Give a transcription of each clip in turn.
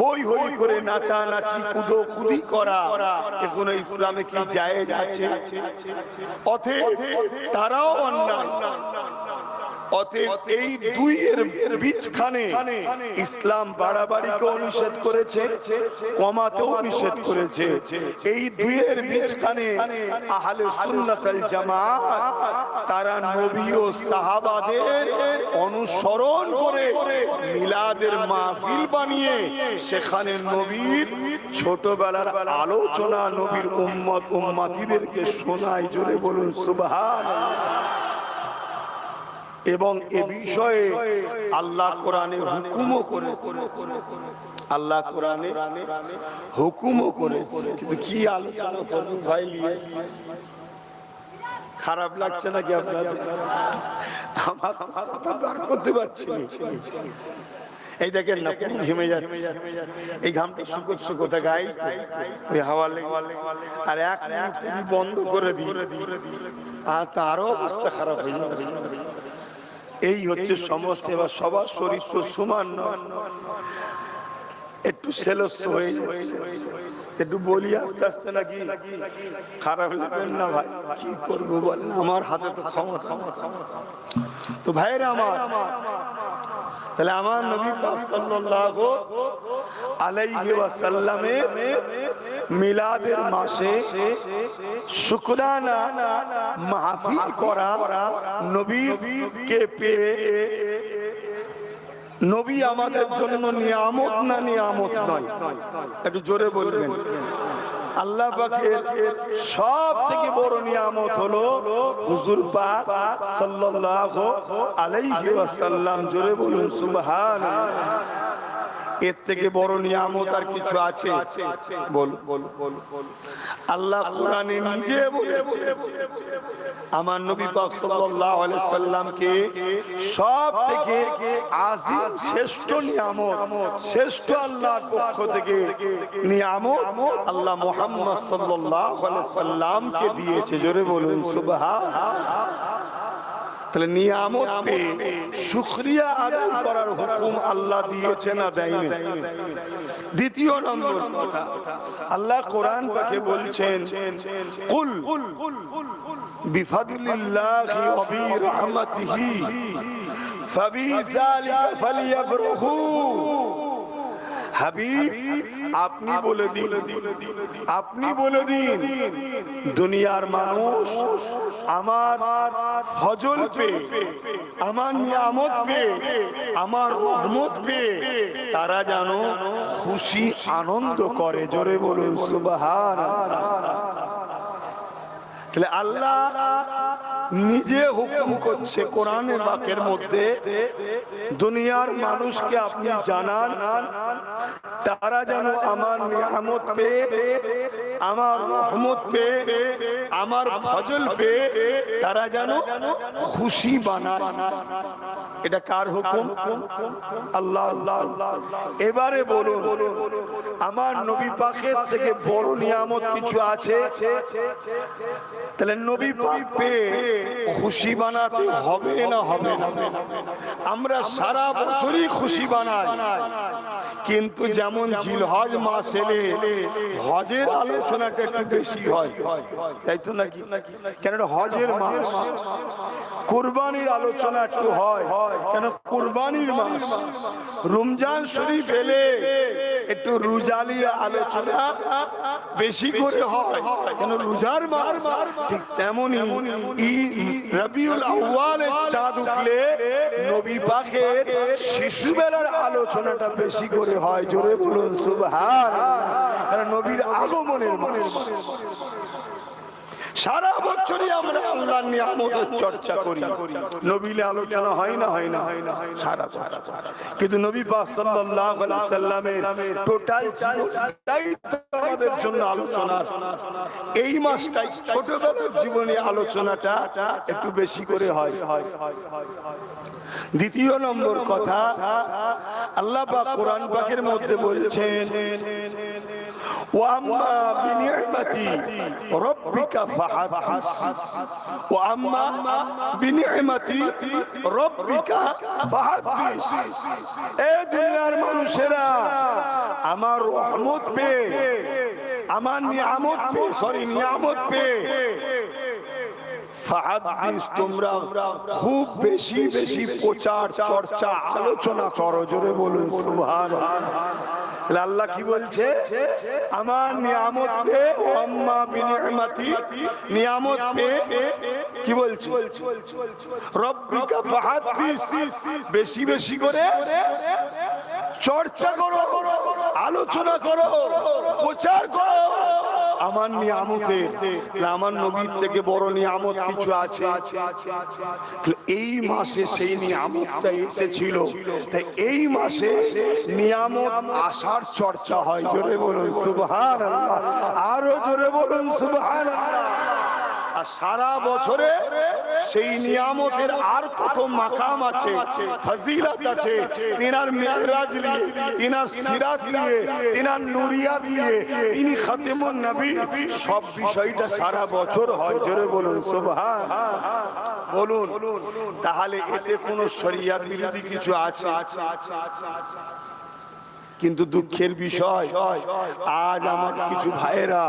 হই হই করে নাচানাচি কুদোকুদি করা এগুলো ইসলামে কি জায়েজ আছে? অতএব তারাও অন্যায়। অতএব এই দুইয়ের বীজখানে ইসলাম বাড়াবাড়িকেও নিষেধ করেছে, কমাতেও নিষেধ করেছে। এই দুইয়ের বীজখানে আহলে সুন্নাত ওয়াল জামাত তারা নবী ও সাহাবাদের অনুসরণ করে মিলাদের মাহফিল বানিয়ে সেখানে নবীর ছোটবেলার আলোচনা নবীর উম্মত উম্মতিদেরকে শোনায়। জোরে বলুন সুবহানাল্লাহ। এবং এ বিষয়ে আল্লাহ কোরআনে হুকুমও করেছে, আল্লাহ কোরআনে হুকুমও করেছে। কিন্তু কি আলোচনা করবো ভাই, খারাপ লাগছে নাকি আপনাদের? আমার কথা বার করতে পারছি না। এই দেখেন না, ঘেমে যাচ্ছে, এই ঘামটা শুকোতে গায়ে ওই হাওয়া লেগে, আর এক মিনিট যদি বন্ধ করে দিই আর তারও অবস্থা খারাপ হয়ে যাবে। এই হচ্ছে সমস্যা। এবার সবার শরীর তো সমান নয়, একটু সেলস হয়ে যাচ্ছে। একটু বলি আস্তে আস্তে, নাকি খারাপ লাগবেন না ভাই? কি করবো বলেন, আমার হাতে তো ক্ষমতা। তো ভাইরা আমার, তাহলে আমার নবী পাক সাল্লাল্লাহু আলাইহি ওয়াসাল্লামে মিলাদের মাসে শুকরানা মাহফিল করা, নবীকে পেয়ে, নবী আমাদের জন্য নিয়ামত না নিয়ামত নয়? একটু জোরে বলবেন। আল্লাহ পাকের সব থেকে বড় নিয়ামত হলো হুজুর পাক সাল্লাল্লাহু আলাইহি ওয়াসাল্লাম। জোরে বলুন সুবহানাল্লাহ। এর থেকে বড় নিয়ামত আর কিছু আছে? বল। আল্লাহ কোরআনে নিজে বলেছে আমার নবী পাক সাল্লাল্লাহু আলাইহি সাল্লামকে সব থেকে আযীম শ্রেষ্ঠ নিয়ামত, শ্রেষ্ঠ আল্লাহর পক্ষ থেকে নিয়ামত আল্লাহ মুহাম্মদ সাল্লাল্লাহু আলাইহি সাল্লামকে দিয়েছে। জোরে বলুন সুবহানাল্লাহ। তাহলে নিয়ামত পেয়ে শুকরিয়া আদায় করার হুকুম আল্লাহ দিয়েছে না দেয়নি? দ্বিতীয় নম্বর কথা, আল্লাহ কোরআন পাকে বলছেন কুল বিফাদলিল্লাহি ওয়া বিরহমাতিহি ফাবিযালিকা ফালিয়াফরাহু। হাবিব, আপনি বলে দিন, আপনি বলে দিন দুনিয়ার মানুষ আমার ফজল পেয়ে, আমার নিয়ামত পেয়ে, আমার রহমত পেয়ে তারা যেন খুশি আনন্দ করে। জোরে বলুন সুবহানাল্লাহ। তাহলে আল্লাহ নিজে হুকুম করছে কোরআনের বাক্যের মধ্যে, দুনিয়ার মানুষকে আপনি জানান তারা যেন আমার নিয়ামত পেয়ে, আমার রহমত পেয়ে, আমার ফজল পেয়ে তারা যেন খুশি বানায়। এটা কার হুকুম? আল্লাহ। এবারে বলুন, আমার নবী পাকের থেকে বড় নিয়ামত কিছু আছে? তাহলে নবী পাক পেয়ে খুশি বানাতে হবে না হবে না? আমরা সারা বছরই খুশি বানাই, কিন্তু যেমন জিলহজ মাস এলে হজের আলোচনাটা একটু বেশি হয়, তাই তো নাকি? কেন হজের মাস, কুরবানির আলোচনা একটু হয়, কেন কুরবানির মাস। রমজান শরীফ এলে একটু রোজালিয়া আলোচনা বেশি করে হয়, কেন রোজার মাস। ঠিক তেমনি রবিউল আউয়ালের চাঁদ উঠলে নবী পাকের শিশুবেলার আলোচনাটা বেশি করে হয়। জোরে বলুন সুবহানাল্লাহ। কারণ নবীর আগমনের মাস। সারা বছরই আমরা আল্লাহর নিয়ামতের চর্চা করি, নবীর আলোচনা হয় না হয় না সারা বছর। কিন্তু নবী পাক সাল্লাল্লাহু আলাইহি সাল্লামের টোটাল জীবনটাই আমাদের জন্য আলোচনা। এই মাসটাই ছোটবেলার জীবনে আলোচনাটা একটু বেশি করে হয়। দ্বিতীয় নম্বর কথা, আল্লাহ পাক কোরআন পাকের মধ্যে বলছেন ওয়াম্মা বিনি'মাতি রাব্বিকা ফাহাদ্দিস, ওয়াম্মা বিনি'মাতি রাব্বিকা ফাহাদ্দিস। এই দুনিয়ার মানুষেরা আমার রহমত পেয়ে, আমার নিয়ামত পেয়ে, নিয়ামত পেয়ে ফাহাদিস তোমরা খুব বেশি বেশি প্রচার চর্চা আলোচনা করো। জোরে বলুন সুবহানাল্লাহ। আল্লাহ কি বলছে? আমার নিয়ামত পেয়ে, আম্মা বিনিআমাতি, নিয়ামত পেয়ে কি বলছে? রব্বিকা ফাহাদিস, বেশি বেশি করে চর্চা করো, আলোচনা করো, প্রচার করো আমার নিয়ামতের। আমার নবীর থেকে বড় নিয়ামত কিছু আছে? এই মাসে সেই নিয়ামতটা এসেছিল, তাই এই মাসে নিয়ামত আসার চর্চা হয়। জোরে বলুন সুবহানাল্লাহ, আরো জোরে বলুন সুবহানাল্লাহ। আর সারা বছরে সেই নিয়ামতের আর কত মাকাম আছে, ফজিলত আছে, তিনার মেরাজ নিয়ে, তিনার সিরাত নিয়ে, তিনার নুরিয়াত নিয়ে, তিনি খাতেমুন নবী, সব বিষয়টা সারা বছর হয়। জোরে বলুন সুবহানাল্লাহ। বলুন, তাহলে এতে কোনো শরিয়ত বিরোধী কিছু আছে? কিন্তু দুঃখের বিষয়, আজ আমার কিছু ভাইয়েরা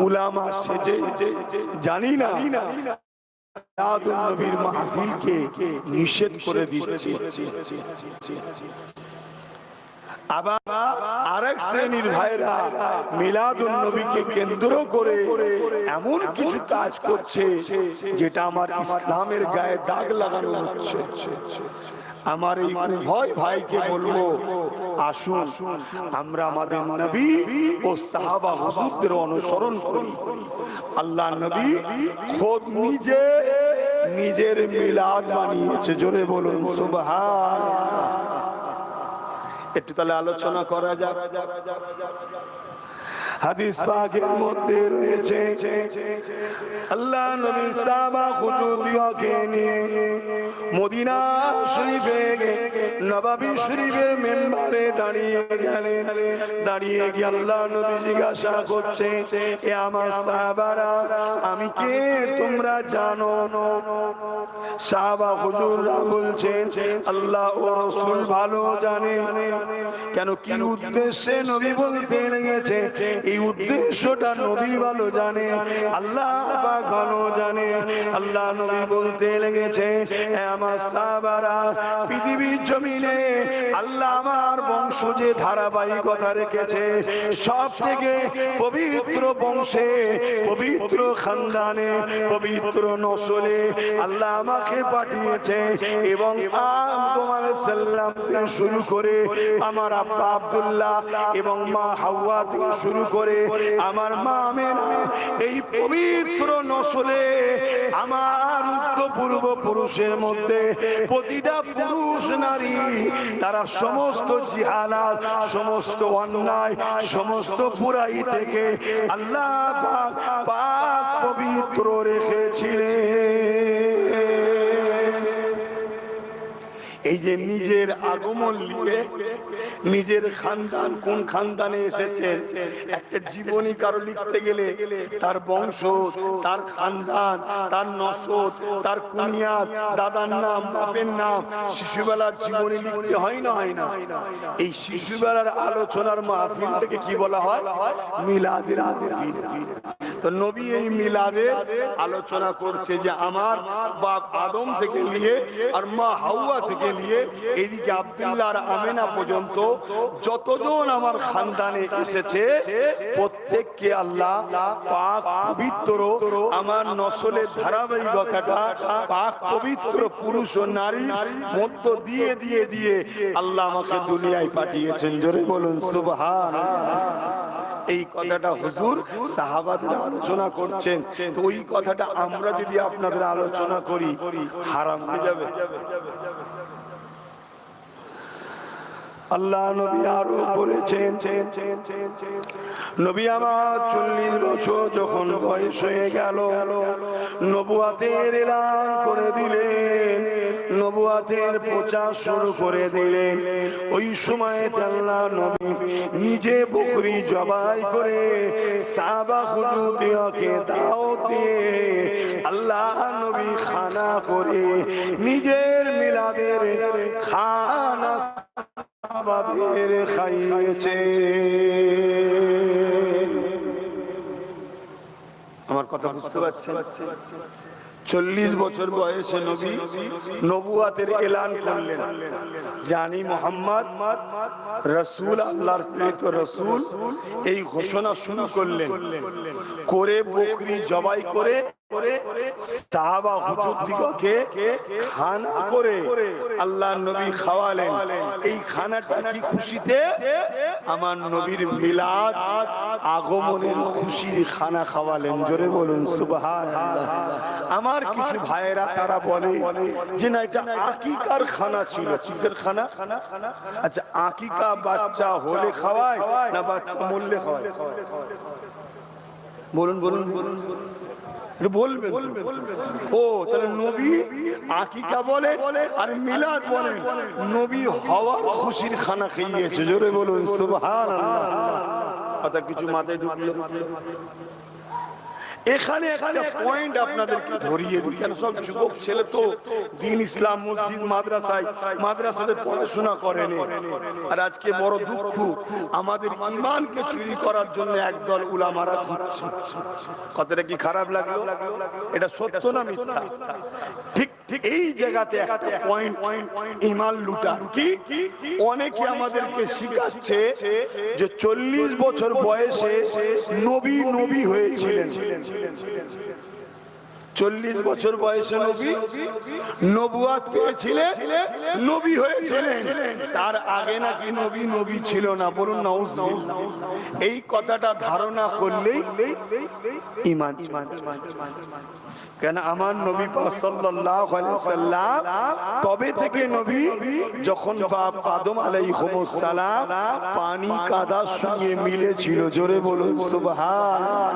উলামা সেজে জানি না মিলাদুন নবীর মাহফিলকে নিষেধ করে দিচ্ছে। আবার আরেক শ্রেণীর ভাইরা মিলাদুন নবীকে কেন্দ্র করে এমন কিছু কাজ করছে যেটা আমার ইসলামের গায়ে দাগ লাগানো হচ্ছে। আমার এই উভয় ভাইকে বলবো, আসুন আমরা আমাদের নবী ও সাহাবা হুজুরদের অনুসরণ করি। আল্লাহ নবী খোদ নিজে নিজের মিলাদ বানিয়েছে। জোরে বলুন সুবহানাল্লাহ। একটু তাহলে আলোচনা করা যাক। হাদিস পাকের মধ্যে রয়েছে আল্লাহ নবী সাহাবা হুজুরদিওকে নিয়ে মদিনা শরীফে নববী শরীফের মিম্বরে দাঁড়িয়ে গেলেন। দাঁড়িয়ে গিয়ে আল্লাহ নবী জিজ্ঞাসা করছে, এ আমার সাহাবারা, আমি কে তোমরা জানো? সাহাবা হুজুররা বলছেন, আল্লাহ ও রাসূল ভালো জানে। কেন, কি উদ্দেশ্যে নবী বলতে লেগেছে, এই উদ্দেশ্যটা নবী ভালো জানে, আল্লাহ পাক ভালো জানে। আল্লাহ নবী বলতে লেগেছে, আমার সাহাবারা, পৃথিবীর জমিনে আল্লাহ আমার বংশ যে ধারাবাহিকতা রেখেছে, সব থেকে পবিত্র বংশে, পবিত্র খানদানে, পবিত্র নসলে আল্লাহ আমাকে পাঠিয়েছে। এবং তোমার সাল্লাম থেকে শুরু করে আমার আব্বা আব্দুল্লাহ এবং মা হাওয়া থেকে শুরু করে আমার মা আমেনা, এই পবিত্র নসলে আমার পূর্ব পুরুষের মধ্যে প্রতিটা পুরুষ নারী তারা সমস্ত জিহালাত, সমস্ত অন্যায়, সমস্ত বুরাই থেকে আল্লাহ পাক পবিত্র রেখেছিলেন। এই যে নিজের আগমন নিয়ে নিজের খানদান, কোন খানদানে এসেছে, একটা জীবনী কারো লিখতে গেলে তার বংশ, তার খানদান, তার নসব, তার কুনিয়াত, দাদার নাম, বাপের নাম, শিশুবেলার জীবনী লিখতে হয় না, হয় না? এই শিশুবেলার আলোচনার মাহফিলটাকে কি বলা হয়? মিলাদের মাহফিল। তো নবী এই মিলাদের আলোচনা করছে যে আমার বাপ আদম থেকে নিয়ে আর মা হাওয়া থেকে নিয়ে এইদিকে আব্দুল্লাহ আর আমেনা পর্যন্ত যতজন আমার খানদানে এসেছে, প্রত্যেককে আল্লাহ পাক পবিত্র, আমার নসলের ধারাবাহিকতাটা পাক পবিত্র পুরুষ ও নারী মধ্য দিয়ে দিয়ে দিয়ে আল্লাহ আমাকে দুনিয়ায় পাঠিয়েছেন। জোরে বলুন সুবহানাল্লাহ। এই কথাটা হুজুর সাহাবাদের আলোচনা করছেন, তো ওই কথাটা আমরা যদি আপনাদের আলোচনা করি, হারাম হয়ে যাবে। আল্লাহ নবী আরো বলেছেন, নবী আমার 40 বছর যখন বয়স হয়ে গেল, নবুয়াতের এলান করে দিলেন, নবুয়াতের প্রচার শুরু করে দিলেন। ওই সময় আল্লাহ নবী নিজে বকরি জবাই করে সাহাবা হুজুরদেরকে দাওয়াত দিয়ে আল্লাহ নবী খানা করে নিজের মিলাদের খানা সাহাবাদের খাইয়েছে। আমার কথা বুঝতে পারছেন? 40 বছর বয়সে নবী নবুয়াতের এলান করলেন, জানি মোহাম্মদ রাসূল, আল্লাহর প্রেরিত রাসূল। এই ঘোষণা শুরু করলেন করে বকরি জবাই করে সাহাবা হুজুরদিগকে খানা করে আল্লাহ নবী খাওয়ালেন। এই খানাটা কি খুশিতে? আমার নবীর মিলাদ আগমনের খুশির খানা খাওয়ালেন। জোরে বলুন সুবহানাল্লাহ। আমার কিছু ভাইয়েরা তারা বলে যে না, এটা আকিকার খানা ছিল। কিসের খানা? আচ্ছা, আকিকা বাচ্চা হলে খাওয়ায় না বাচ্চা মরলে খাওয়ায়? বলুন বলুন বলুন বলবেন। ও তাহলে নবী আকিকা বলে আর মিলাদ বলে, নবী হওয়া খুশির খানা খাইয়েছে। জোরে বলুন সুবহানাল্লাহ। কথা কিছু মাথায় ঢুকলো? এখানে একটা পয়েন্ট আপনাদেরকে ধরিয়ে দিই, কেন সব যুবক ছেলে তো দ্বীন ইসলাম মসজিদ মাদ্রাসাতে পড়াশোনা করেনি। আর আজকে বড় দুঃখ, আমাদের ঈমানকে চুরি করার জন্য একদল উলামারা ঘুরছে। কথাটা কি খারাপ লাগলো? এটা সত্য না মিথ্যা? ঠিক ঠিক এই জায়গাতে একটা পয়েন্ট, ঈমান লুটা। কি অনেকে আমাদেরকে শিখাচ্ছে যে 40 বছর বয়সে নবী হয়েছিলেন। 40 বছর বয়সে নবী নবুয়াত পেয়েছিলেন, নবী হয়েছিলেন। তার আগে নাকি নবী ছিল না। বলুন নাউজুবিল্লাহ। এই কথাটা ধারণা করলেই ঈমান। কেন আমার নবী সাল্লাল্লাহু আলাইহি সাল্লাম তবে থেকে নবী, যখন বাপ আদম আলাইহিস সালাম পানি কাদার সঙ্গে মিলেছিল। জোরে বলুন সুবহানাল্লাহ।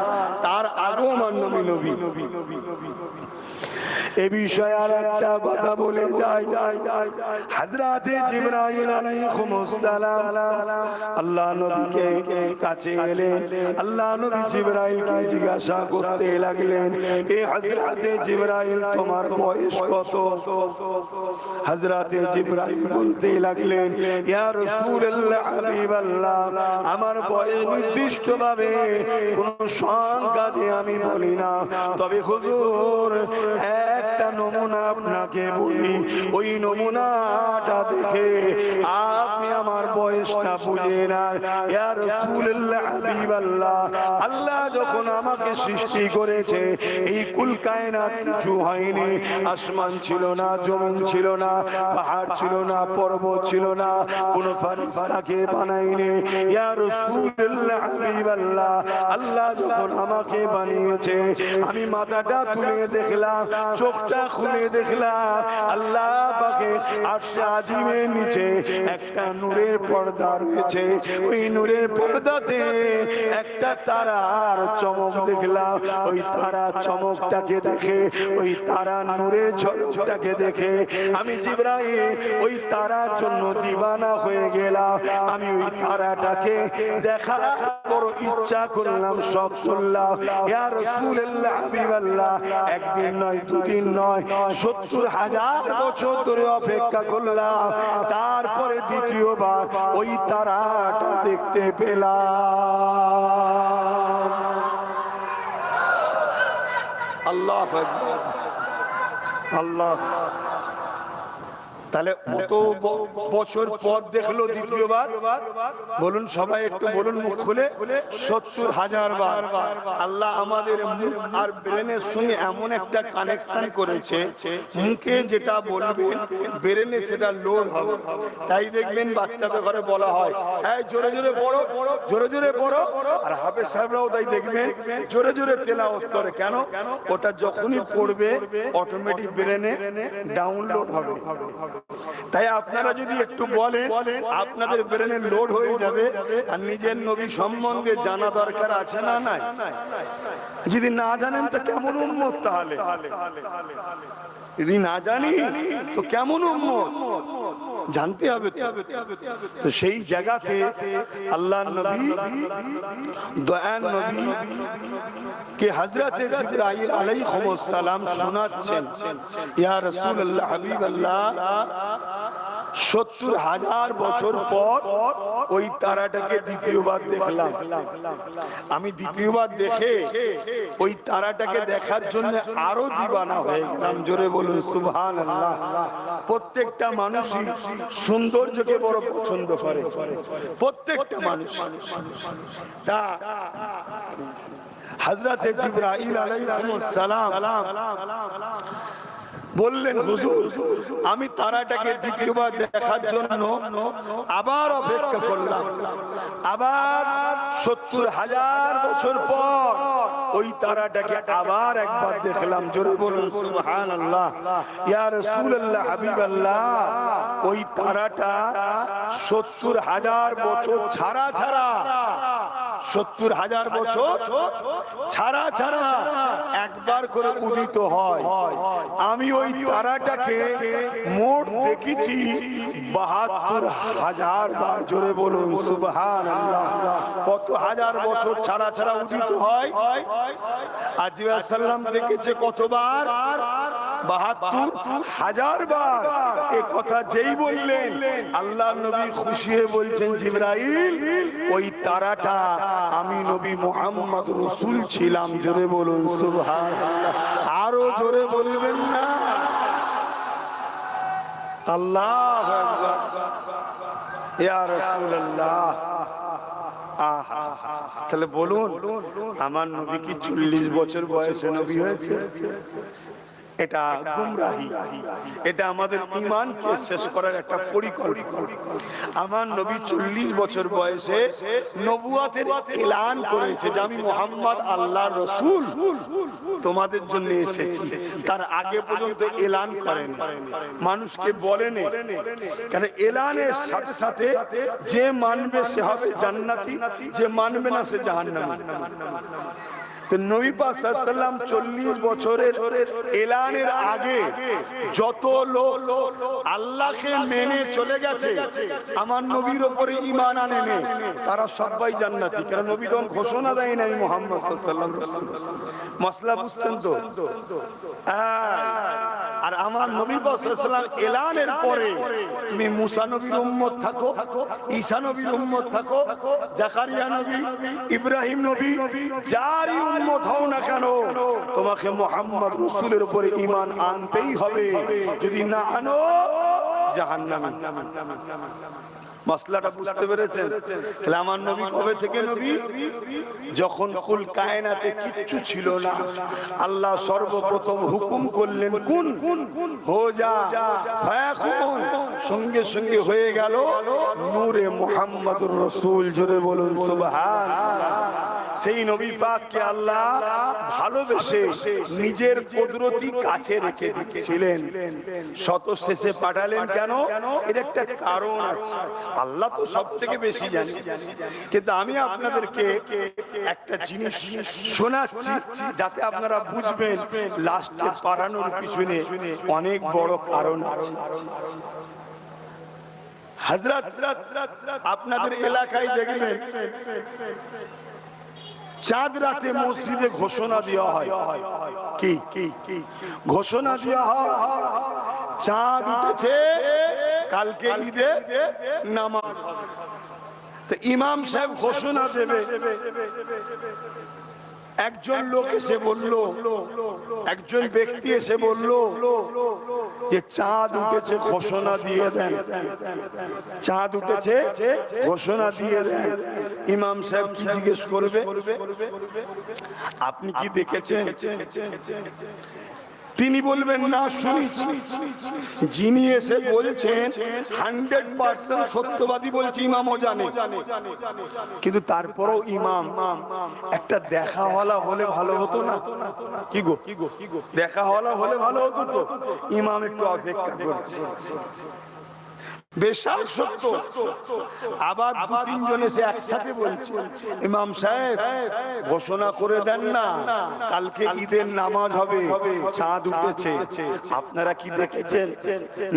তার আগেও আমার নবী। এ বিষয়ে আর একটা কথা বলে যাই। হযরতে জিবরাইল আলাইহিস সালাম আল্লাহ নবীকে কাছে এলেন। আল্লাহ নবী জিবরাইলকে জিজ্ঞাসা করতে লাগলেন, এ হযরতে জিবরাইল, তোমার বয়স কত? হযরতে জিবরাইল বলতে লাগলেন, ইয়া রাসূলুল্লাহ, হাবিবাল্লাহ, আমার বয়স নির্দিষ্টভাবে কোন সংখ্যা দিয়ে আমি বলি না, তবে হুজুর একটা নমুনা আপনাকে বলি, ওই নমুনাটা দেখে আপনি আমার বয়সটা বুঝে নেন। ইয়া রাসূলুল্লাহ, হাবিবাল্লাহ, আল্লাহ যখন আমাকে সৃষ্টি করেছে, এই কুল কায়নাত কিছু হয়নি। আসমান ছিল না, জমিন ছিল না, পাহাড় ছিল না, পর্বত ছিল না, কোন ফেরেশতাকে বানায়নি। ইয়া রাসূলুল্লাহ, হাবিবাল্লাহ, আল্লাহ যখন আমাকে বানিয়েছে, আমি মাথাটা তুলে দেখলাম, চোখটা খুলে দেখলাম, আল্লাহ পাকে আরশে আজিমের নিচে একটা নূরের পর্দা রয়েছে। ওই নূরের পর্দাতে একটা তারার চমক দেখলাম। ওই তারার চমকটাকে দেখে, ওই তারা নূরের ঝলকটাকে দেখে আমি জিবরাইল ওই তারার জন্য দিওয়ানা হয়ে গেলাম। আমি ওই তারাটাকে দেখা বড় ইচ্ছা করলাম, শখ করলাম। ইয়া রাসূলুল্লাহ, হাবিবাল্লাহ, একদিন নয়, দুদিন নয়, 70,000 বছর ধরে অপেক্ষা করলাম। তারপরে দ্বিতীয়বার ওই তারাটা দেখতে পেলাম। আল্লাহু আকবার, আল্লাহ। তাহলে কত বছর পর দেখলো দ্বিতীয়বার? বলুন সবাই একটু বলুন মুখ খুলে। 70,000 বার। আল্লাহ আমাদের মুখ আর ব্রেনের সঙ্গে এমন একটা কানেকশন করেছে, মুখে যেটা বলবেন ব্রেনে সেটা লোড হবে। তাই দেখবেন বাচ্চাদের ঘরে বলা হয়, এই জোরে জোরে পড়ো, জোরে জোরে পড়ো। আর হাফেজ সাহেবরাও তাই দেখবেন জোরে জোরে তেলাওয়াত করে। কেন? ওটা যখনই পড়বে অটোমেটিক ব্রেনে ডাউনলোড হবে। তাই আপনারা যদি একটু বলেন, আপনাদের ব্রেনে লোড হয়ে যাবে। আর নিজের নবী সম্বন্ধে জানা দরকার আছে না নাই? যদি না জানেন তো কেমন উম্মত? তাহলে যদি না জানি তো কেমন উম্মত? জানতে হবে। তো সেই জায়গাতে আল্লাহর নবী, দয়ার নবী কে হযরতে জিবরাইল আলাইহিস সালাম শোনাচ্ছেন, ইয়া রাসূলুল্লাহ, হাবিবাল্লাহ, 70,000 বছর পর ওই তারাটাকে দ্বিতীয়বার দেখলাম। আমি দ্বিতীয়বার দেখে ওই তারাটাকে দেখার জন্য আরো দিবানা হয়ে গেলাম। জোরে বলুন সুবহানাল্লাহ। প্রত্যেকটা মানুষই সৌন্দর্যকে বড় পছন্দ করে, প্রত্যেকটা মানুষ। তা হযরতে জিবরাইল আলাইহিস সালাম বললেন, হুজুর আমি তারাটাকে দ্বিতীয়বার দেখার জন্য আবার অপেক্ষা করলাম। আবার 70,000 বছর পর ওই তারাটাকে আবার একবার দেখলাম। জোরে বলুন সুবহানাল্লাহ। ইয়া রাসূলুল্লাহ, হাবিবাল্লাহ, ওই তারাটা 70,000 বছর ছাড়া 70,000 বছর ছাড়া একবার করে উদিত হয়। আমি ওই তারাটাকে মোট দেখেছি 72,000 বার। জোরে বলুন সুবহানাল্লাহ। কত হাজার বছর ছাড়া উদিত হয়? আর জিবরাইল সাল্লাম দেখেছে কতবার? 72,000 বার। এ কথা যেই বললেন, আল্লাহর নবী খুশি হয়ে বলছেন, জিবরাইল ওই তারাটা আমি নবী মুহাম্মদ রাসূল ছিলাম। জোরে বলুন সুবহানাল্লাহ। আরো জোরে বলবেন না? আল্লাহু আকবার। ইয়া রাসূলুল্লাহ। আহা, তাহলে বলুন, আমার নবী কি 40 বছর বয়সে নবী হয়েছে? এটা গুমরাহি, এটা আমাদের ঈমানকে শেষ করার একটা পরিকল্পনা। আমার নবী 40 বছর বয়সে নবুয়াতের এলান করেছে যে আমি মুহাম্মদ আল্লাহর রাসূল, তোমাদের জন্য এসেছি। তার আগে পর্যন্ত এলান করেন, মানুষকে বলেন। কেন এলানের সাথে সাথে যে মানবে সে হবে জান্নাতি, যে মানবে না সে জাহান্নামী। নবী পাক সাল্লাল্লাহু আলাইহি ওয়াসাল্লাম 40 বছরের এলানের আগে যত লোক আল্লাহকে মেনে চলে গেছে, আমার নবীর উপরে ঈমান আনেনি, তারা সবাই জান্নাতি। কারণ নবী তখন ঘোষণা দেয় নাই মুহাম্মদ সাল্লাল্লাহু আলাইহি ওয়াসাল্লাম। মাসলা বুঝছেন তো? আর আমার নবী পাক সাল্লাল্লাহু আলাইহি ওয়াসাল্লাম এলানের পরে তুমি মুসা নবীর উম্মত থাকো, ঈসা নবীর উম্মত থাকো, জাকারিয়া নবী, ইব্রাহিম নবী, যারই উম্মত হও না কেন, তোমাকে মুহাম্মদ রাসূলের উপরে ঈমান আনতেই হবে। যদি না আনো জাহান্নামী। মাসলাটা বুঝতে পেরেছেন? তাহলে আমার নবী কবে থেকে নবী? যখন কুল কায়নাতে কিচ্ছু ছিল না, আল্লাহ সর্বপ্রথম হুকুম করলেন কুন হো যা ফায়াকুন, সঙ্গে সঙ্গে হয়ে গেল নূরে মুহাম্মদুর রাসূল। জোরে বলুন সুবহানাল্লাহ। সেই নবী পাককে আল্লাহ ভালোবেসে নিজের কুদরতি কাছে রেখে দিয়েছিলেন, শত শেষে পাঠালেন। কেন? এর একটা কারণ আছে। আল্লাহ তো সব থেকে বেশি জানে, কিন্তু আমি আপনাদেরকে একটা জিনিস শোনাচ্ছি যাতে আপনারা বুঝবেন লাস্টে পারানোর পিছনে অনেক বড় কারণ আছে। হযরত আপনাদের এলাকায় দেখবেন চাঁদ রাতে মসজিদে ঘোষণা দেওয়া হয়। কি ঘোষণা দেওয়া হয়? চাঁদ উঠেছে, কালকে ঈদে নামাজ। তো ইমাম সাহেব ঘোষণা দেবে। একজন লোক এসে বলল, একজন ব্যক্তি এসে বলল যে চাঁদ উঠেছে, ঘোষণা দিয়ে দেন। চাঁদ উঠেছে, ঘোষণা দিয়ে দেন। ইমাম সাহেব কি জিজ্ঞেস করবে? আপনি কি দেখেছেন? তিনি বলবেন না, শুনেছি। যিনি এসে বলছেন 100% সত্যবাদী বলছে, ইমামও জানে। কিন্তু তারপরেও ইমাম একটা দেখাওয়ালা হলে ভালো হতো না? কি গো, দেখাওয়ালা হলে ভালো হতো তো? ইমাম একটু অপেক্ষা করছে, বেশাল সত্য। আবার 2-3 জন এসে একসাথে বলছে, ইমাম সাহেব ঘোষণা করে দেন না, কালকে ঈদের নামাজ হবে, চাঁদ উঠেছে। আপনারা কি দেখেছেন?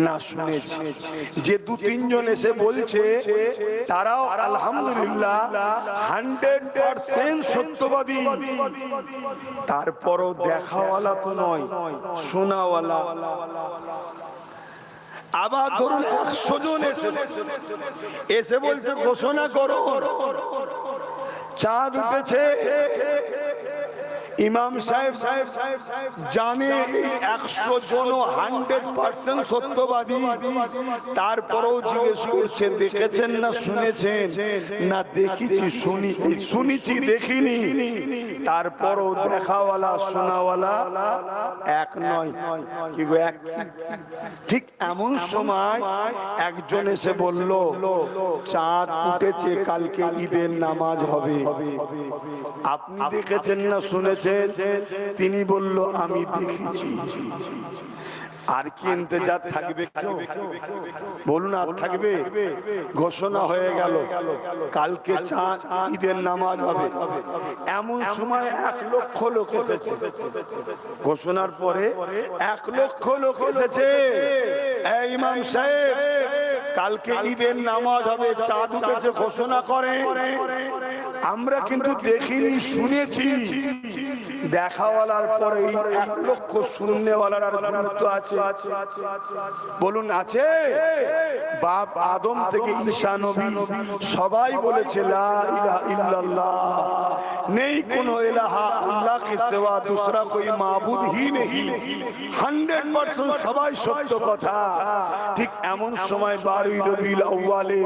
না, শুনেছি। যে 2-3 জন এসে বলছে তারাও আলহামদুলিল্লাহ 100% সত্যবাদী। তারপরও দেখাওয়ালা তো নয়, শোনাওয়ালা। আবার ধরুন 100 জন এসে বলছে ঘোষণা করো চাঁদ উঠেছে। ইমাম সাহেব জানে 100 জন 100% সত্যবাদী, তারপরেও জিজ্ঞেস করছে দেখেছেন না শুনেছেন? না দেখেছি শুনেছি দেখিনি। তারপরও দেখাওয়ালা শোনাওয়ালা এক নয়। কি গো এক? ঠিক এমন সময় একজন এসে বলল চাঁদ উঠেছে, কালকে ঈদের নামাজ হবে, আপনি দেখেছেন না শুনেছেন? তিনি বলল আমি দেখেছি। আর কি ইন্তজার থাকবে? বলুন আর থাকবে? ঘোষণা হয়ে গেল কালকে চাঁদ ঈদের নামাজ হবে। এমন সময় 1 লক্ষ লোক এসেছে। ঘোষণার পরে 1 লক্ষ লোক এসেছে। এই ইমাম সাহেব কালকে ঈদের নামাজ হবে, চাঁদ উঠেছে ঘোষণা করে। আমরা কিন্তু দেখিনি শুনেছি। দেখাওয়ালার পরে 1 লক্ষ শুননেওয়ালার আর গুরুত্ব আছে? বলুন আছে? বাপ আদম থেকে ঈসা নবী সবাই বলেছে লা ইলাহা ইল্লাল্লাহ, নেই কোনো ইলাহা আল্লাহ के सिवा दूसरा कोई माबूद ही नहीं। 100% সবাই সত্য কথা। ঠিক এমন সময় 12 রবিউল আউয়ালে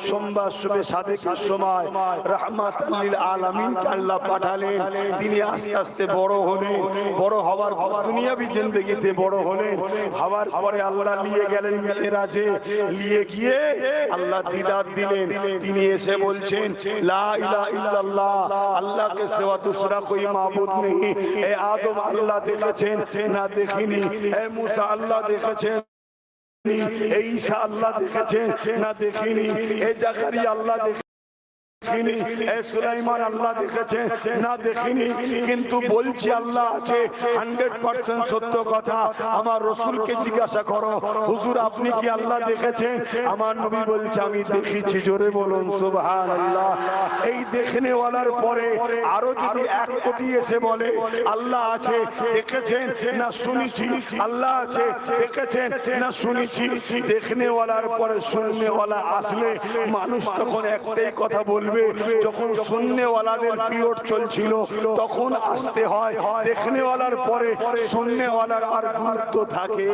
সোমবার শুভে সাদেকের সময় রাহমাতুল লিল আলামিন কে আল্লাহ পাঠালেন। তিনি আস্তে আস্তে বড় হলেন, বড় হওয়ার দুনিয়াবি জিন্দেগিতে বড় হলেন। হওয়ার পরে আল্লাহ নিয়ে গেলেন মেরাজে, নিয়ে গিয়ে আল্লাহ দিদার দিলেন। তিনি এসে বলছেন লা ইলাহা ইল্লাল্লাহ, আল্লাহ के सिवा दूसरा कोई माबूद नहीं। ए आदम अल्लाह দেখেছেন না দেখিনি? এ মুসা আল্লাহ দেখেছেন, এ ঈসা আল্লাহ দেখেছেন না দেখিনি? এ জাকারিয়া আল্লাহ দেখেছেন, সুলাইমান আল্লাহ দেখেছেন না দেখিনি? কিন্তু বলছি আল্লাহ আছে, 100% সত্য কথা। আমার রাসূলকে জিজ্ঞাসা করো হুজুর আপনি কি আল্লাহ দেখেছেন? আমার নবী বলছে আমি দেখেছি। জোরে বলুন সুবহানাল্লাহ। এই দেখনে ওয়ালার পরে আরো যদি 1 কোটি এসে বলে আল্লাহ আছে দেখেছেন না শুনেছি, আল্লাহ আছে দেখেছেন না শুনেছি, দেখনে ওয়ালার পরে শুননে ওয়ালা আসলে মানুষ তখন একটাই কথা বলবে। যখন শুননেওয়ালাদের পিরিয়ড চলছিল তখন আসতে হয়, দেখনেওয়ালার পরে শুননেওয়ালার আর গুরুত্ব থাকে।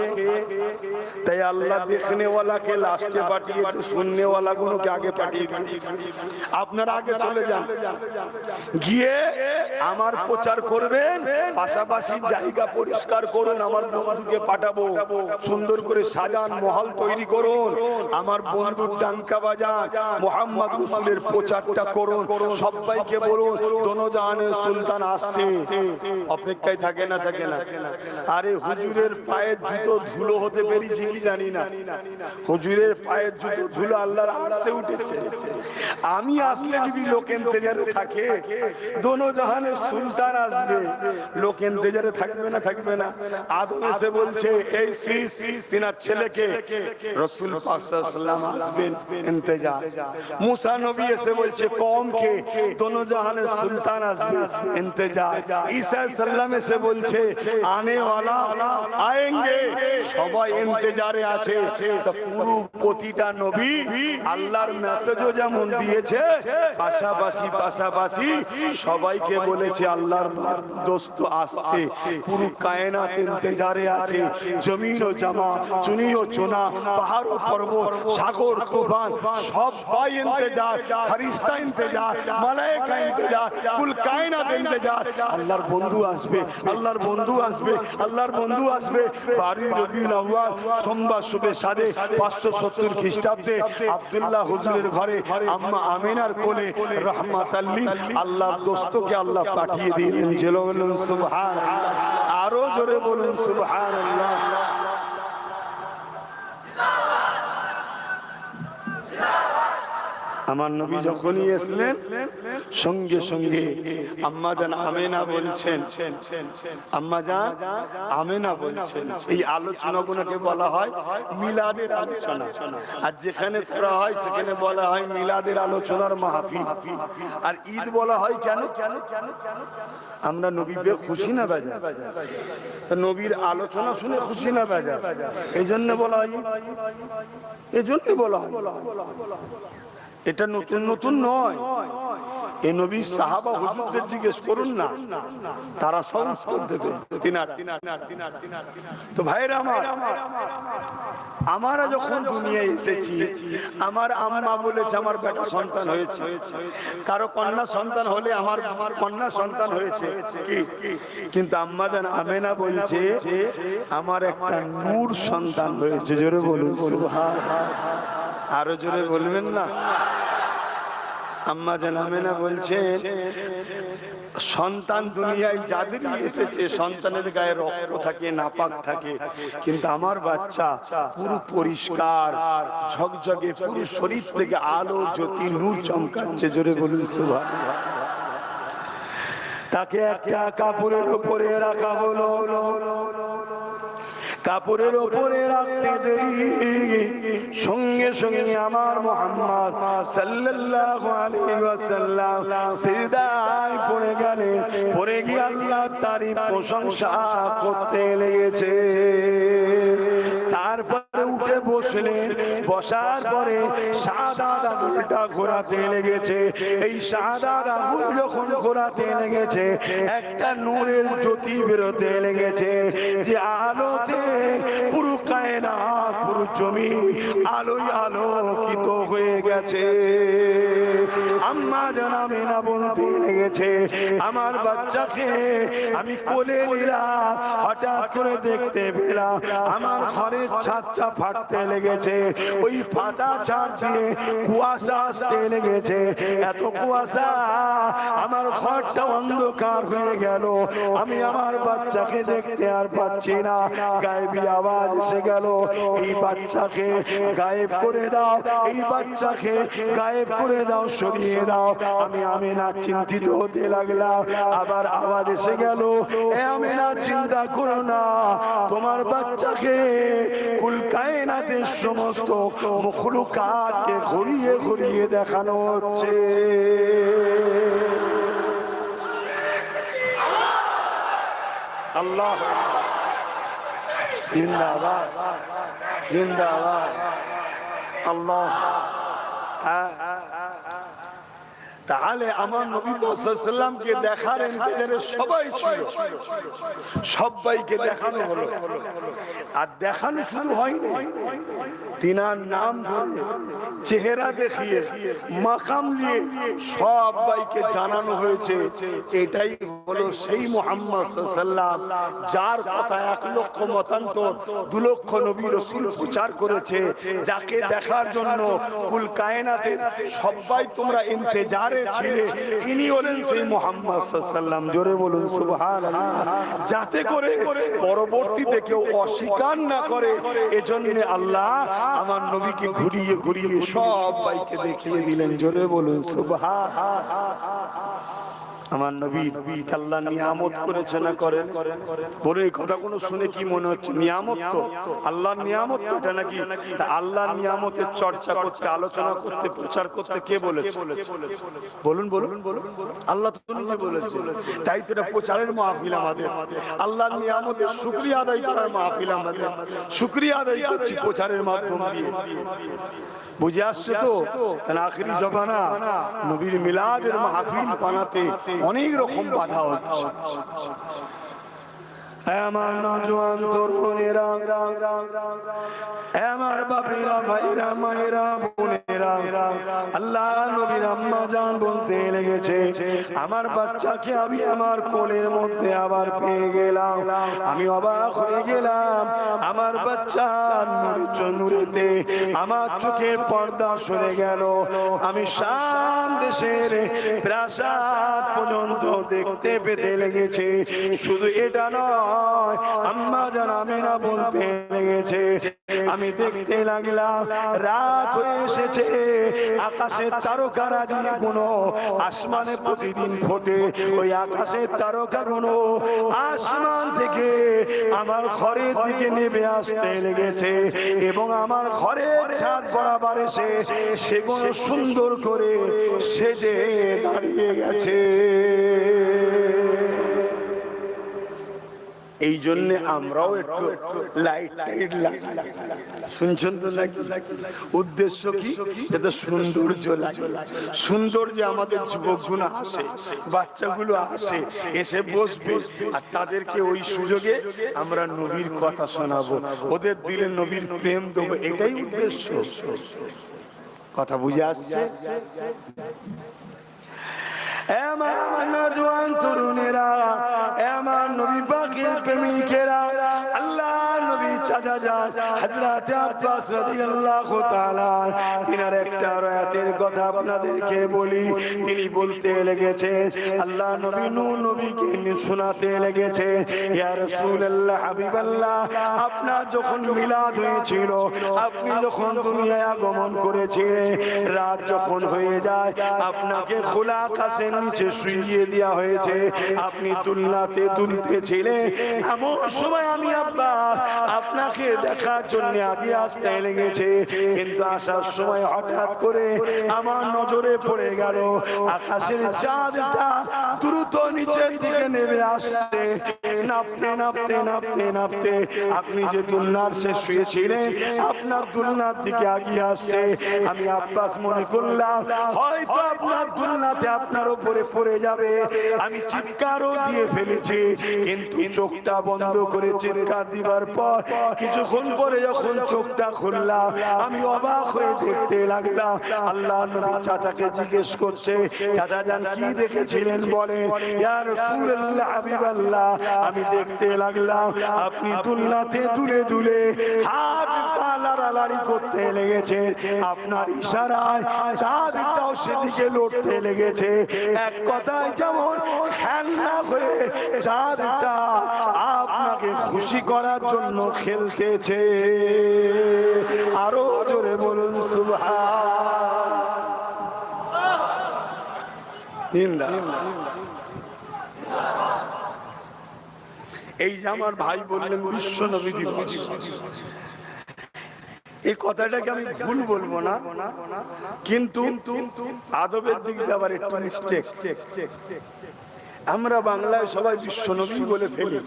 তাই আল্লাহ দেখনেওয়ালাকে লাস্টে পাঠিয়েছে, শুননেওয়ালা গুলোকে আগে পাঠিয়ে দিয়েছে। আপনারা আগে চলে যান, গিয়ে আমার প্রচার করবেন, পাশাপাশি জায়গা পরিষ্কার করুন। আমার বন্ধুকে পাঠাবো, সুন্দর করে সাজান, মহল তৈরি করুন। আমার বন্ধুর ডাঙ্কা বাজান, মুহাম্মদ রাসূলের প্রচারটা করুন। সবাইকে বলুন দোনো জাহানের সুলতান আসছে। অপেক্ষায় থাকে না? থাকে না? আরে হুজুরের পায়ের জুতো ধুলো হতে পেরেছি কি জানি না। হুজুরের পায়ের জুতো ধুলো আল্লাহর আরশে উঠেছে। আমি আসলে যদি লোক ইন্তজারে থাকে, দোনো জাহানের সুলতান আসবে, লোক ইন্তজারে থাকবে না? থাকবে না? আদম এসে বলছে এই সিস তিনার ছেলেকে রাসূল পাক সাল্লাল্লাহু আলাইহি ওয়াসাল্লাম আসবেন, ইন্তজার। মুসা নবী এসে বলছে কওম কে दोनों जहाने सुल्तान आजमी इंतजार। ईसा सल्लम से बोलছে आने वाला आएंगे, সবাই ইন্তজারে আছে। তো পুরো প্রতিটা নবী আল্লাহর মেসেজও যেমন দিয়েছে, পাশাপাশি পাশাপাশি সবাইকে বলেছে আল্লাহর দোস্ত আসছে। পুরো কায়নাত ইন্তজারে আছে। জমিন ও জামা, চুনি ও চোনা, পাহাড় ও পর্বত, সাগর তুফান সবাই ইন্তজার, ফেরেশতা ইন্তজার, মালায়েকা ইন্তজার, কুল কায়নাত ইন্তজার। আল্লাহর বন্ধু আসবে, আল্লাহর বন্ধু আসবে, আল্লাহর বন্ধু আসবে। 12 রবিউল আউয়াল সোমবার শুভে সাদে 570 খ্রিস্টাব্দে আব্দুল্লাহ হুজুরের ঘরে আম্মা আমিনার কোলে রাহমাতাল লিল আল্লাহর দোস্তকে আল্লাহ পাঠিয়ে দিলেন। জেলো বলুন সুবহানাল্লাহ, আরো জোরে বলুন সুবহানাল্লাহ। আমার নবী যখনই এসলেন সঙ্গে সঙ্গে আম্মা জান আমেনা বলছেন, আম্মা জান আমেনা বলছেন। এই আলোচনাগুলোকে বলা হয় মিলাদের আলোচনা। আর যেখানে করা হয় সেখানে বলা হয় মিলাদের আলোচনার মাহফিল। আর ঈদ বলা হয় কেন? আমরা নবী পেয়ে খুশি না বাজা, নবীর আলোচনা শুনে খুশি না বাজা, এই জন্য বলা হয়, এই জন্য বলা হয়। এটা নতুন নতুন নয়। এই নবীর সাহাবা হুজুরদের জিজ্ঞেস করুন না, তারা সব উত্তর দেবে। তো ভাইরা আমার, আমরা যখন দুনিয়ায় এসেছি, আমার আম্মা বলেছে আমার বেটা সন্তান হয়েছে, কারো কন্যা সন্তান হলে আমার কন্যা সন্তান হয়েছে কি, কিন্তু আম্মা জান আমেনা বলছে আমার একটা নূর সন্তান হয়েছে। জোরে বলুন সুবহানাল্লাহ। আরো জোরে বলবেন না? আম্মা জান আমেনা বলছেন সন্তান দুনিয়ায় যাদেরই এসেছে সন্তানের গায়ে রক্ত থাকে, নাপাক থাকে, কিন্তু আমার বাচ্চা পুরো পরিষ্কার ঝকঝকে, পুরো শরীর থেকে আলো জ্যোতি নূর চমকাচ্ছে। জোরে বলুন সুবহানাল্লাহ। তাকে একটা কাপড়ের উপরে রাখা হলো, কাপড়ের উপরে রাখতে দেরি সঙ্গে সঙ্গে আমার মুহাম্মদ সাল্লাল্লাহু আলাইহি ওয়াসাল্লাম সিজদায় পড়ে গেলেন। পড়ে গিয়ে আল্লাহর তারিফ প্রশংসা করতে লেগেছে। তারপরে উঠে বসলেন, বসার পরে শাহাদাত আঙুলটা ঘোরাতে লেগেছে। এই শাহাদাত আঙুল যখন ঘোরাতে লেগেছে একটা নূরের জ্যোতি বেরোতে লেগেছে, যে আলোতে পুরো কায়নাত, পুরো জমিন আলোয় আলোকিত হয়ে গেছে। আম্মা জান আমেনা বলতে লেগেছে আমার বাচ্চাকে আমি কোলে নিলাম, হঠাৎ করে দেখতে পেলাম আমার ঘরের ছাদটা ফাটতে লেগেছে। ওই ফাটা ছাদ দিয়ে কুয়াশা আসতে লেগেছে। এত কুয়াশা আমার ঘরটা অন্ধকার হয়ে গেল। আমি আমার বাচ্চাকে দেখতে আর পাচ্ছি না। গায়েবী আওয়াজ এসে গেল, এই বাচ্চাকে গায়েব করে দাও, এই বাচ্চাকে গায়েব করে দাও, সরিয়ে দাও। আমি আমেনা চিন্তিত হতে লাগলাম। আবার আওয়াজ এসে গেল, এ আমেনা চিন্তা করো না, তোমার বাচ্চাকে কুল কায়নাতের সমস্ত মখলুকাতকে ঘুরিয়ে ঘুরিয়ে দেখানো হচ্ছে। আল্লাহ জিন্দাবাদ, জিন্দাবাদ। আল্লাহ। তাহলে আমার নবী সাল্লাল্লাহু দেখার ইন্তজারে সবাই ছিল, সবাইকে দেখানো হলো। আর দেখানো শুধু হয়নি, তিনার নাম ধরে চেহারা দেখিয়ে মাকাম দিয়ে সবাইকে জানানো হয়েছে এটাই হলো সেই মুহাম্মদ সাল্লাল্লাহু আলাইহি ওয়াসাল্লাম, যার কথা 1 লক্ষ মতান্তর 2 লক্ষ নবী রাসূল প্রচার করেছে, যাকে দেখার জন্য কুল কায়নাতের সবাই তোমরা ইন্তজারে ছিলে। ইনি হলেন সেই মুহাম্মদ সাল্লাল্লাহু আলাইহি ওয়াসাল্লাম। জোরে বলুন সুবহানাল্লাহ। যাতে করে পরবর্তীতে কেউ অস্বীকার না করে, এজন্য আল্লাহ আমার নবীকে ঘুরিয়ে ঘুরিয়ে সবাইকে দেখিয়ে দিলেন। জোরে বলুন সুবহানাল্লাহ। আমার নবী আল্লাহ নিয়ামত করেছে না করেন? বলে এই কথাগুলো শুনে কি মনে হচ্ছে? নিয়ামত তো, আল্লাহর নিয়ামত তো এটা নাকি? আল্লাহর নিয়ামতের চর্চা করতে, আলোচনা করতে, প্রচার করতে কে বলেছে? বলুন বলুন বলুন। আল্লাহ তো নিজে বলেছে। তাই তো এটা প্রচারের মাহফিল আমাদের, আল্লাহর নিয়ামতের শুকরিয়া আদায় করার মাহফিল আমাদের। শুকরিয়া আদায় করছি প্রচারের মাধ্যম দিয়ে। বুঝে আসছে তো? কারণ আখিরি জমানা নবীর মিলাদের মাহফিল বানাতে অনেক রকম বাধা হচ্ছে। আমার নওজোয়ান তরুণেরা, আমার বাপেরা, ভাইরা, মায়েরা, বোনেরা, আল্লাহ নবীর আম্মা জান বলতে লেগেছে আমার বাচ্চাকে আমি আমার কোলের মধ্যে আবার পেয়ে গেলাম। আমি অবাক হয়ে গেলাম। আমার বাচ্চা নূরেতে আমার চোখের পর্দা সরে গেল। আমি শাম দেশের প্রাসাদ পর্যন্ত দেখতে পেতে লেগেছে। শুধু এটা নয়, আম্মা জান আমেনা বলতে লেগেছে আমি দেখতে লাগলাম রাত হয়ে এসেছে, আকাশের তারকারাজি গুলো আসমানে প্রতিদিন ফোটে, ওই আকাশের তারকাগুলো আসমান থেকে আমার ঘরের দিকে নেমে আসতে লেগেছে এবং আমার ঘরের ছাদ বরাবর এসে সেগুলো সুন্দর করে সেজে দাঁড়িয়ে গেছে। এই জন্য আমরাও একটু লাইট টাইট লাগাই, শুনছেন তো নাকি? উদ্দেশ্য কি? যাতে সৌন্দর্য লাগে, সৌন্দর্য আমাদের যুবকগুলো আসে, বাচ্চাগুলো আসে, এসে বসবে, আর তাদেরকে ওই সুযোগে আমরা নবীর কথা শোনাবো, ওদের দিলে নবীর প্রেম দেবো, এটাই উদ্দেশ্য। কথা বুঝে আসছে? এমন জওয়ান তরুণেরা, এমন নবী পাকের প্রেমিকেরা, আল্লাহ নবী চাচা যান হযরত আব্বাস রাদিয়াল্লাহু তাআলা তিনার একটা রায়াতের কথা আপনাদেরকে বলি। তিনি বলতে লেগেছেন, আল্লাহ নবী নূহ নবীকে শোনাতে লেগেছেন, ইয়া রাসূলুল্লাহ হাবিবাল্লাহ, আপনার যখন মিলাদ হয়েছিল, আপনি যখন দুনিয়ায় আগমন করেছিলেন, রাত যখন হয়ে যায় আপনাকে খোলা আকাশের নিচে শুইয়ে দেওয়া হয়েছে, আপনি দুলনাতে দুলতেছিলেন। এমন সময় আমি আব্বাস আপনাকে দেখার জন্য আগে আসতে লেগেছে, কিন্তু আসার সময় হঠাৎ করে আমার নজরে পড়ে গেল আকাশের চাঁদটা দ্রুত নিচের দিকে নেমে আসছে, নাপতে নাপতে নাপতে নাপতে আপনি যে দুলনার শেষ শুয়েছিলেন আপনার দুলনার দিকে আগিয়ে আসছে। আমি আব্বাস মনে করলাম হয়তো আপনার দুলনাতে আপনার উপরে পড়ে যাবে, আমি চিৎকারও দিয়ে ফেলেছি, কিন্তু চোখটা বন্ধ করে চিৎকার দিবার পর কিছুক্ষণ পরে যখন চোখটা খুললাম আমি অবাক হয়ে দেখতে লাগলাম আল্লাহ নবী চাচাকে জিজ্ঞেস করছে, চাচা জান কি দেখেছিলেন বলেন। ইয়া রাসূলুল্লাহ হাবিবাল্লাহ, আমি দেখতে লাগলাম আপনি দুলনাতে দুলে দুলে হাত পা লাড়ালাড়ি করতে লেগেছে, আপনার ইশারায় চাঁদটাও সেদিকে লড়তে লেগেছে, এক কথায় যেমন খেলনা হয়ে চাঁদটা আপনাকে খুশি করার জন্য খেলতেছে। আরো জোরে বলুন সুবহানাল্লাহ। এই যে আমার ভাই বললেন বিশ্ব নবী দিবস, এই কথাটাকে আমি ভুল বলবো না, কিন্তু আদবের দিক দিয়ে আবার একটু মিস্টেক। আমরা বাংলায় সবাই বিশ্ব নবী বলে ফেলি,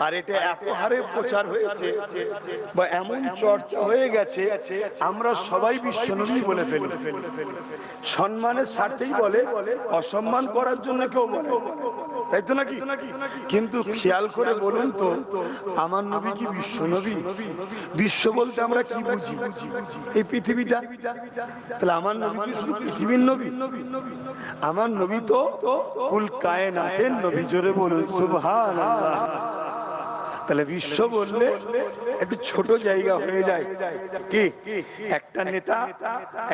আর এটা এত হারে প্রচার হয়েছে বা এমন চর্চা হয়ে গেছে আমরা সবাই বিশ্ব নবী বলে ফেলি। সম্মানের স্বার্থেই বলে, অসম্মান করার জন্য কেউ বলে, তাই তো নাকি? কিন্তু খেয়াল করে বলুন তো, আমার নবী কি বিশ্ব নবী? বিশ্ব বলতে আমরা কি বুঝি? এই পৃথিবীটা। তাহলে আমার নবী কি শুধু পৃথিবীর নবী? আমার নবী তো কুল কায়নাতের নবী। জোরে বলুন সুবহানাল্লাহ। তাহলে বিশ্ব বললে একটু ছোট জায়গা হয়ে যায় কি? একটা নেতা,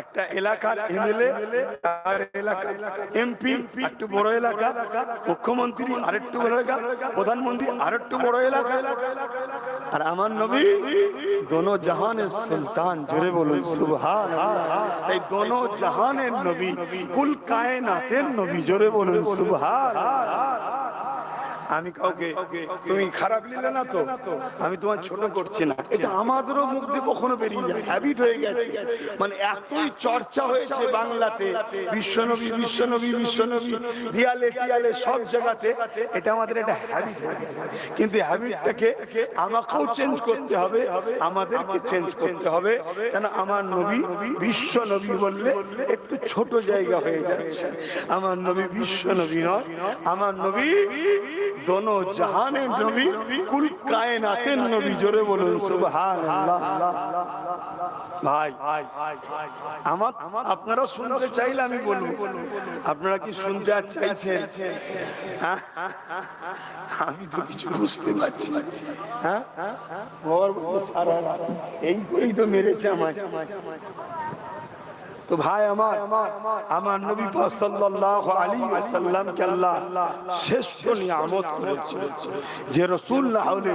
একটা এলাকার এমএলএ, আর এলাকার এমপি একটু বড় এলাকা, মুখ্যমন্ত্রী আরেকটু বড় এলাকা, প্রধানমন্ত্রী আরেকটু বড় এলাকা, আর আমার নবী দোনো জাহানের সুলতান। জোরে বলুন সুবহানাল্লাহ। এই দোনো জাহানের নবী, কুল কায়নাতের নবী। জোরে বলুন সুবহানাল্লাহ। আমি কাউকে তুমি খারাপ নিলে না তো, আমি তোমার ছোট করছি না, এটা আমাদেরও মুখ দিয়ে কখনো বেরিয়ে যায়, হ্যাবিট হয়ে গেছে। মানে এতই চর্চা হয়েছে বাংলাতে বিশ্বনবী বিশ্বনবী বিশ্বনবী, দিয়ালে টিয়ালে সব জায়গাতে, এটা আমাদের একটা হ্যাবিট হয়ে গেছে। কিন্তু হ্যাবিটটাকে আমাকেও চেঞ্জ করতে হবে, আমাদেরকে চেঞ্জ করতে হবে, কেন আমার নবী বিশ্ব নবী বললে একটু ছোট জায়গা হয়ে যাচ্ছে। আমার নবী বিশ্ব নবী নয়, আমার নবী দোনো জাহানের নবী, কুল কায়নাতের নবী। জোরে বলুন সুবহানাল্লাহ। ভাই আমার আপনারা শুনতে চাইলে আমি বলবো, আপনারা কি শুনতে আর চাইছেন? আমি তো কিছু বুঝতে পারছি। হ্যাঁ, এই করেই তো মেরেছে আমায়। তো ভাই আমার নবী পাক সাল্লাল্লাহু আলাইহি ওয়াসাল্লামকে আল্লাহ শ্রেষ্ঠ নিয়ামত করেছেন যে রাসূল না হলে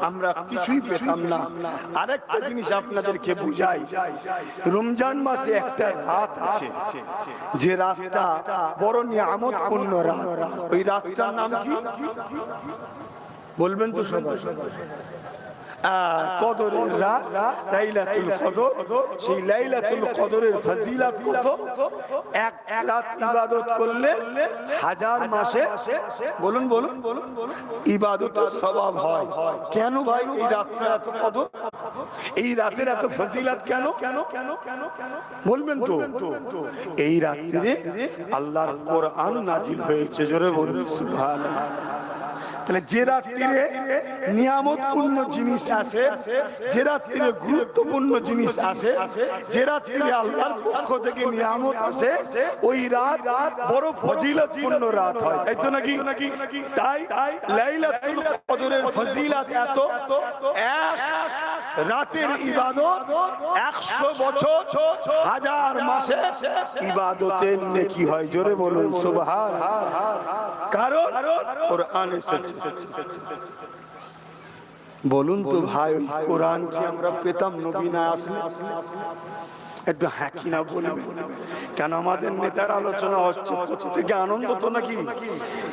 আমরা কিছুই পেতাম না। আরেকটা জিনিস আপনাদেরকে বুঝাই, রমজান মাসে একটা রাত আছে যে রাতটা বড় নিয়ামতপূর্ণ রাত। ওই রাতটার নাম কি বলবেন তো সবাই? কদরের রাত, লাইলাতুল কদর। সেই লাইলাতুল কদরের ফজিলত কত? এক রাত ইবাদত করলে হাজার মাসে বলুন ইবাদতের সওয়াব হয়। কেন ভাই এই রাতের এত কদর, এই রাতের এত ফজিলত কেন বলবেন তো? এই রাতে আল্লাহর কোরআন নাজিল হয়েছে, জোরে বলুন সুবহানাল্লাহ। তাহলে যে রাত্রিরে নিয়ামতপূর্ণ জিনিস আছে, যে রাত্রিরে গুরুত্বপূর্ণ জিনিস আছে, যে রাত্রিরে আল্লাহর পক্ষ থেকে নিয়ামত আছে, ওই রাত বড় ফজিলতপূর্ণ রাত হয়, তাই তো নাকি? তাই লাইলাতুল কদরের ফজিলত এত, এক রাতের ইবাদত 100 বছর হাজার মাসে ইবাদতের নেকি হয়, জোরে বলুন সুবহানাল্লাহ। কারণ কোরআন এসেছে। বলুন তো ভাই, কোরআন কি আমরা পেতাম নবী না আসলে? একটু হাঁকি না বলবেন কেন? আমাদের নেতার আলোচনা হচ্ছে, প্রত্যেকে আনন্দ তো নাকি?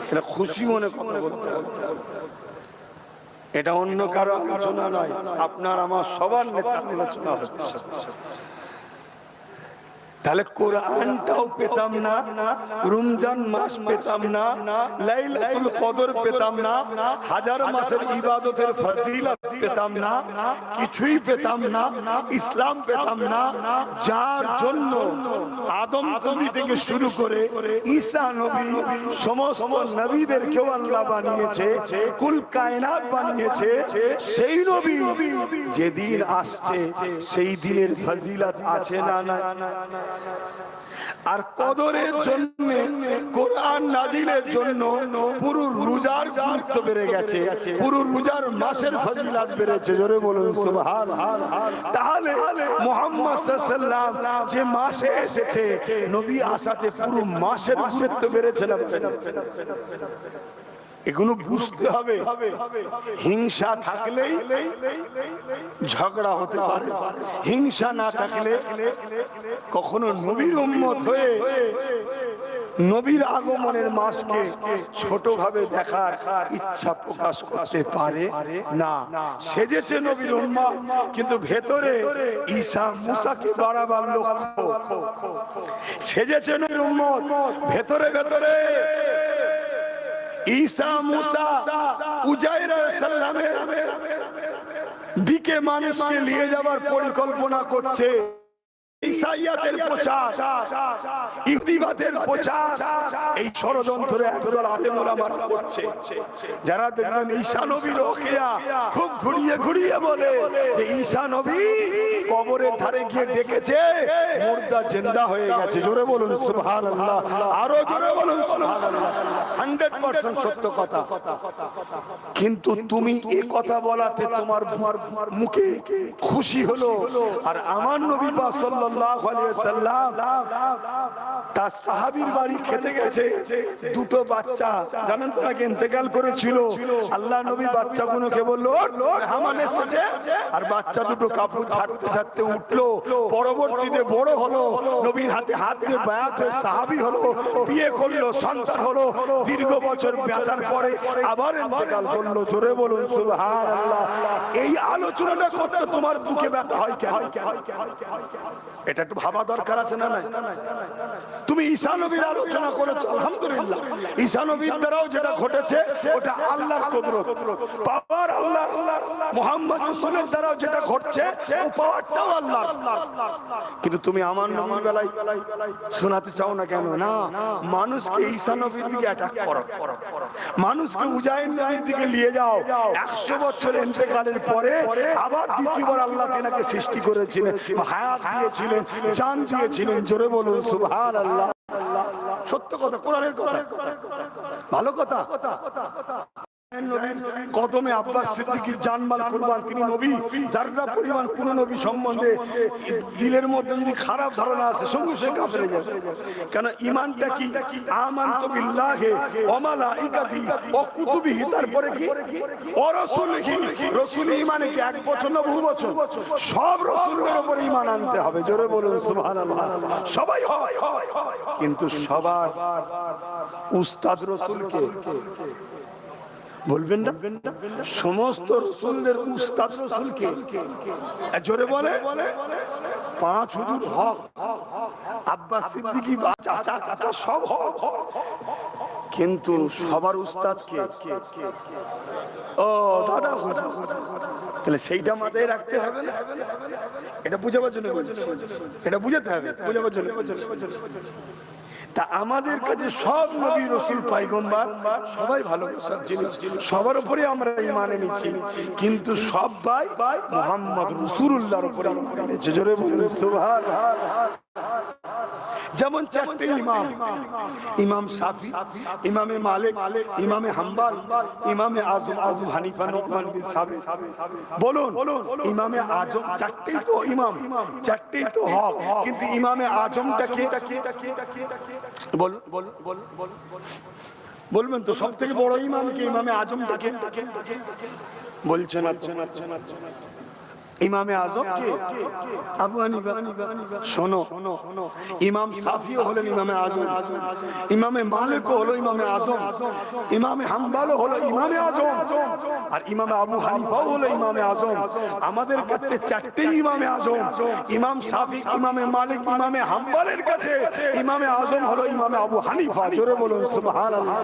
তাহলে খুশি মনে কথা বলতে হবে। এটা অন্য কারো আলোচনা নয়, আপনার আমার সবার নেতার আলোচনা হচ্ছে। তাহলে কোরআনটাও পেতাম না, রমজান মাস পেতাম না, লাইলাতুল কদর পেতাম না, হাজার মাসের ইবাদতের ফজিলত পেতাম না, কিছুই পেতাম না, ইসলাম পেতাম না, যার জন্য আদম নবী থেকে শুরু করে ঈসা নবী সমস্ত নবীদেরকেও আল্লাহ বানিয়েছে, কুল কায়নাত বানিয়েছে। সেই নবী যেদিন আসছে সেই দিনের ফজিলত আছে না? আর কদরের জন্য, কোরআন নাজিলের জন্য পুরো রোজার গুরুত্ব বেড়ে গেছে, পুরো রোজার মাসের ফজিলত বেড়েছে, জোরে বলুন সুবহানাল্লাহ। তাহলে মুহাম্মদ সাল্লাল্লাহু আলাইহি ওয়াসাল্লাম যে মাসে এসেছে, নবী আসাতে পুরো মাসের গুরুত্ব বেড়েছে না? এগুলো বুঝতে হবে। হিংসা থাকলেই ঝগড়া হতে পারে, হিংসা না থাকলে কখনো নবীর উম্মত হয়ে নবীর আগমনের মাসকে ছোট ভাবে দেখার ইচ্ছা প্রকাশ করতে পারে না। সেজেছে নবীর উম্মত, কিন্তু ভেতরে ঈসা মুসাকে বাড়াবার লক্ষ্য। সেজেছে নবীর উম্মত, ভেতরে ভেতরে ঈসা মুসা উজাইর আলাইহিস সালামের দিকে মানুষকে নিয়ে যাবার পরিকল্পনা করছে। ঈসাইয়াতের প্রচার, ইহুদিবাদের প্রচার, এই ষড়যন্ত্রে একদল আলেম ওলামারা করছে। যারা দেখবেন ঈসা নবীর ওখিয়া খুব ঘুরিয়ে ঘুরিয়ে বলে যে ঈসা নবী কবরের ধারে গিয়ে ডেকেছে, মুর্দা জিন্দা হয়ে গেছে, জোরে বলুন সুবহানাল্লাহ, আরো জোরে বলুন সুবহানাল্লাহ। 100% সত্য কথা। কিন্তু তুমি এই কথা বলাতে তোমার মুখে খুশি হলো, আর আমার নবী পাক সাল্লাল্লাহু আলাইহি ওয়াসাল্লাম তার সাহাবীর বাড়ি খেতে গেছে, দুটো বাচ্চা জানেন তো নাকি ইন্তেকাল করেছিল। আল্লাহ নবী বাচ্চাগুলোকে বললো মেহমান এসেছে, আর বাচ্চা দুটো কাপড় ঝাড়তে ঝাড়তে উঠলো, পরবর্তীতে বড় হলো, নবীর হাতে হাত দিয়ে বায়াত হয়ে সাহাবী হলো, বিয়ে করলো, সন্তান হলো, দীর্ঘ বছর বেঁচার পরে আবার ইন্তেকাল করলো, জোরে বলুন সুবহানাল্লাহ। এই আলোচনাটা করতে তোমার বুকে ব্যথা হয় কেন? এটা একটু ভাবা দরকার আছে না? তুমি ঈসা নবীর আলোচনা করেছো, আলহামদুলিল্লাহ, ঈসা নবীর দ্বারাও যেটা ঘটেছে ওটা আল্লাহর কুদরত, পাওয়ার আল্লাহ। মুহাম্মদ রাসূলের দ্বারাও যেটা ঘটছে ও পাওয়ারটাও আল্লাহর। কিন্তু তুমি আমার নবীর বেলায় শোনাতে চাও না কেন? না, মানুষকে ঈসা নবীর দিকে অ্যাটাক করো, মানুষকে উজাইর নবীর দিকে নিয়ে যাও। 100 বছর ইন্তেকালের পরে আবার দ্বিতীয়বার আল্লাহ তেনাকে সৃষ্টি করেছিলেন, হায়াত দিয়েছিলেন, জান দিয়েছিলেন, জোরে বলুন সুবহানাল্লাহ। সত্য কথা, কোরআনের কথা, ভালো কথা। নবীর কদমে আব্বাস সিদ্দিকীর জানমাল কুরবান, তিনি নবী, যারা পরিমাণ কোন নবী সম্বন্ধে দিলের মধ্যে যদি খারাপ ধারণা আছে সঙ্গে সে কাফের হয়ে যাবে। কেন ঈমানটা কি? আমানতু বিল্লাহি ওয়া মালাইকাতিহি ওয়া কুতুবিহি, তারপরে কি ওয়া রাসূলিহি। রাসূল ঈমানে কি এক বছর না বহু বছর? সব রাসূলের উপর ঈমান আনতে হবে। জোরে বলুন সুবহানাল্লাহ। সবাই হয়, কিন্তু সবার উস্তাদ রাসূলকে বলবেন না? সমস্ত রাসূলদের উস্তাদ রাসূলকে জোরে বলে 5 হুজুর হক, আব্বাস সিদ্দিকী চাচা চাচা সব হক, কিন্তু সবার উস্তাদ কে? ও দাদা হুজুর। তাহলে সেইটা মাথায় রাখতে হবে না? এটা বুঝাবার জন্য বলছি, এটা বুঝাতে হবে, বুঝাবার জন্য। তা আমাদের কাছে সব নবী রাসূল পয়গম্বর সবাই ভালোবাসার জিনিস, সবার উপরে আমরা ঈমান এনেছি, কিন্তু সবাই মুহাম্মদ রাসূলুল্লাহর উপরে ঈমান এনেছে। জোরে বলুন সুবহানাল্লাহ। যেমন চারটে ইমাম, ইমাম শাফি, ইমামে মালিক, ইমামে হাম্বল, ইমামে আজম আবু হানিফা নুমান বিন সাবিত। বলুন ইমামে আজম, চারটেই তো ইমাম, চারটেই তো হক, কিন্তু ইমামে আজমটা কে? বলবেন তো সব থেকে বড় ইমাম কে? ইমামে আজমটা কে? বলছেন ইমামে আজম কে? আবু হানিফা। শোনো, ইমাম শাফিও হলেন ইমামে আজম, ইমামে মালিকও হলো ইমামে আজম, ইমামে হাম্বলও হলো ইমামে আজম, আর ইমামে আবু হানিফাও হলো ইমামে আজম। আমাদের কাছে চারটেই ইমামে আজম। ইমাম শাফি, ইমামে মালিক, ইমামে হাম্বলের কাছে ইমামে আজম হলো ইমামে আবু হানিফা। জোরে বলুন সুবহানাল্লাহ।